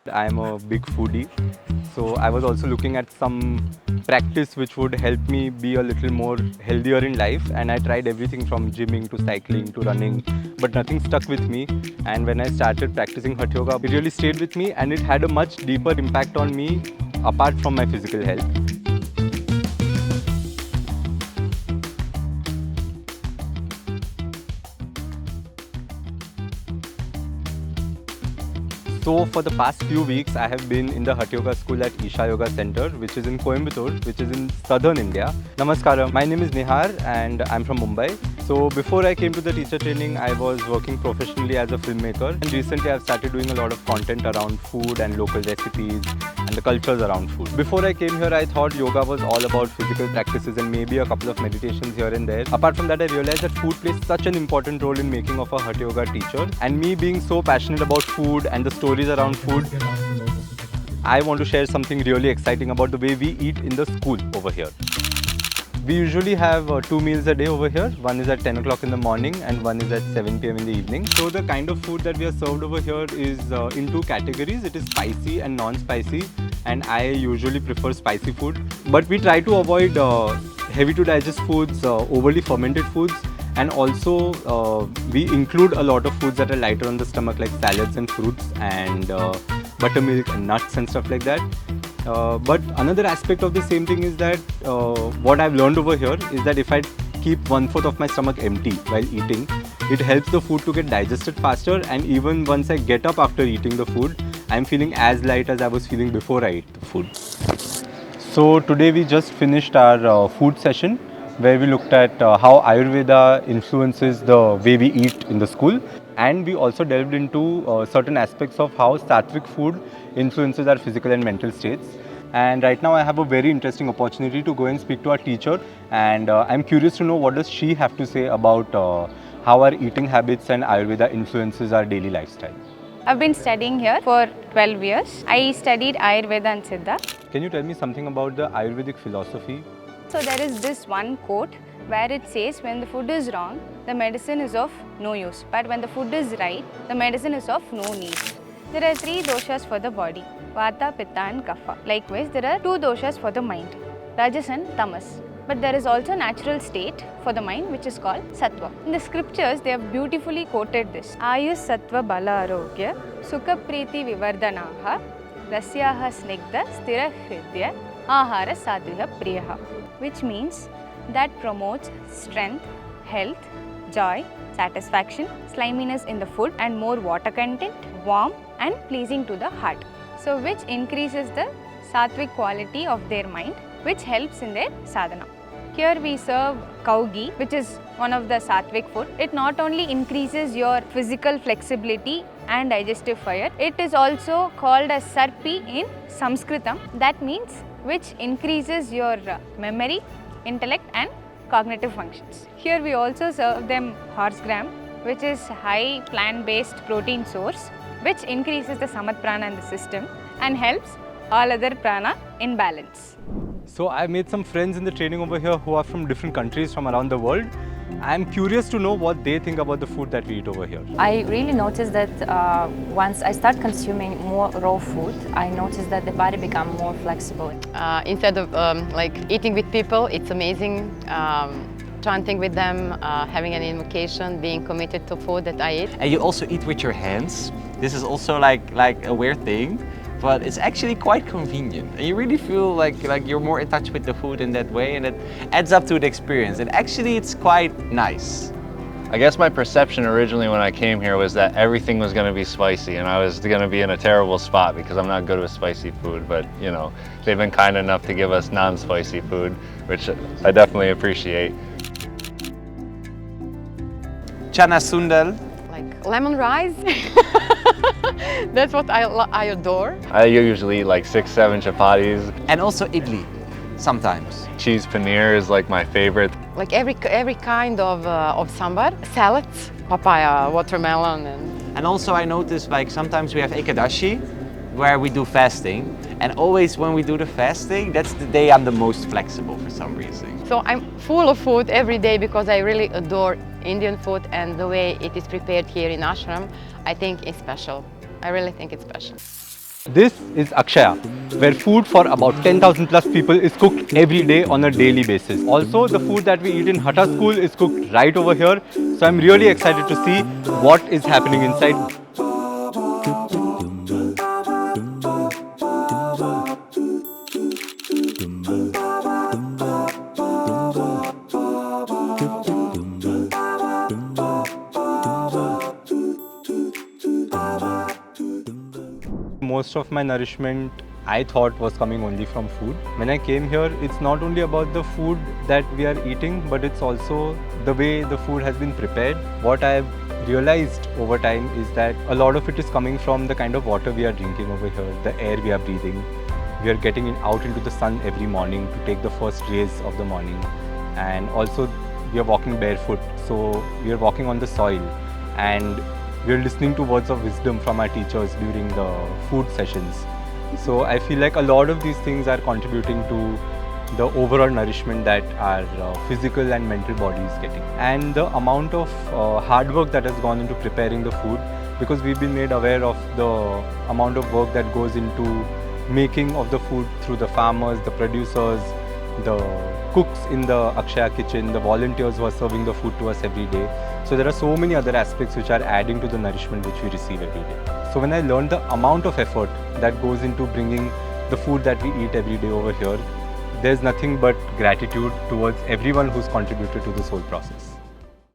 I'm a big foodie, so I was also looking at some practice which would help me be a little more healthier in life, and I tried everything from gymming to cycling to running, but nothing stuck with me. And when I started practicing Hatha Yoga, it really stayed with me and it had a much deeper impact on me apart from my physical health. So for the past few weeks, I have been in the Hatha Yoga school at Isha Yoga Center, which is in Coimbatore, which is in southern India. Namaskaram, my name is Nihar and I'm from Mumbai. So before I came to the teacher training, I was working professionally as a filmmaker. And recently I've started doing a lot of content around food and local recipes and the cultures around food. Before I came here, I thought yoga was all about physical practices and maybe a couple of meditations here and there. Apart from that, I realized that food plays such an important role in making of a Hatha Yoga teacher. And me being so passionate about food and the stories around food, I want to share something really exciting about the way we eat in the school over here. We usually have 2 meals a day over here. One is at 10 o'clock in the morning and one is at 7 p.m. in the evening. So the kind of food that we are served over here is in two categories. It is spicy and non-spicy, and I usually prefer spicy food. But we try to avoid heavy to digest foods, overly fermented foods, and also we include a lot of foods that are lighter on the stomach, like salads and fruits and buttermilk and nuts and stuff like that. But another aspect of the same thing is that what I've learned over here is that if I keep 1/4 of my stomach empty while eating, it helps the food to get digested faster, and even once I get up after eating the food, I'm feeling as light as I was feeling before I ate the food. So today we just finished our food session where we looked at how Ayurveda influences the way we eat in the school, and we also delved into certain aspects of how Satvic food influences our physical and mental states. And right now I have a very interesting opportunity to go and speak to our teacher, and I'm curious to know what does she have to say about how our eating habits and Ayurveda influences our daily lifestyle. I've been studying here for 12 years. I studied Ayurveda and Siddha. Can you tell me something about the Ayurvedic philosophy? So there is this one quote where it says, when the food is wrong, the medicine is of no use. But when the food is right, the medicine is of no need. There are 3 doshas for the body, Vata, Pitta and Kapha. Likewise, there are 2 doshas for the mind, Rajas and Tamas. But there is also a natural state for the mind which is called Sattva. In the scriptures, they have beautifully quoted this. Ayus Sattva Bala Arogya Sukha Priti Vivardanaha Rasyaha Snigdha Sthira Hridya Ahara Sadhviha Priyaha, which means that promotes strength, health, joy, satisfaction, sliminess in the food and more water content, warm and pleasing to the heart. So which increases the sattvic quality of their mind, which helps in their sadhana. Here we serve cow ghee, which is one of the sattvic food. It not only increases your physical flexibility and digestive fire, it is also called as sarpi in Sanskritam. That means which increases your memory, intellect and cognitive functions. Here we also serve them horse gram, which is high plant-based protein source, which increases the samat prana in the system and helps all other prana in balance. So I made some friends in the training over here who are from different countries from around the world. I'm curious to know what they think about the food that we eat over here. I really noticed that once I start consuming more raw food, I noticed that the body becomes more flexible. Instead of like eating with people, it's amazing. Chanting with them, having an invocation, being committed to food that I eat. And you also eat with your hands. This is also like a weird thing, but it's actually quite convenient. And you really feel like you're more in touch with the food in that way, and it adds up to the experience. And actually it's quite nice. I guess my perception originally when I came here was that everything was going to be spicy and I was going to be in a terrible spot because I'm not good with spicy food, but you know, they've been kind enough to give us non-spicy food, which I definitely appreciate. Chana sundal. Like lemon rice. That's what I adore. I usually eat like 6-7 chapatis. And also idli, sometimes. Cheese paneer is like my favorite. Like every kind of sambar, salads, papaya, watermelon, And also I noticed like sometimes we have ekadashi, where we do fasting, and always when we do the fasting, that's the day I'm the most flexible for some reason. So I'm full of food every day because I really adore Indian food, and the way it is prepared here in Ashram, I think is special. I really think it's special. This is Akshaya, where food for about 10,000 plus people is cooked every day on a daily basis. Also, the food that we eat in Hatha school is cooked right over here. So I'm really excited to see what is happening inside. Most of my nourishment I thought was coming only from food. When I came here, it's not only about the food that we are eating, but it's also the way the food has been prepared. What I've realized over time is that a lot of it is coming from the kind of water we are drinking over here, the air we are breathing. We are getting out into the sun every morning to take the first rays of the morning. And also we are walking barefoot, so we are walking on the soil. And we are listening to words of wisdom from our teachers during the food sessions. So I feel like a lot of these things are contributing to the overall nourishment that our physical and mental body is getting. And the amount of hard work that has gone into preparing the food, because we've been made aware of the amount of work that goes into making of the food through the farmers, the producers, the cooks in the Akshaya kitchen, the volunteers who are serving the food to us every day. So there are so many other aspects which are adding to the nourishment which we receive every day. So when I learned the amount of effort that goes into bringing the food that we eat every day over here, there's nothing but gratitude towards everyone who's contributed to this whole process.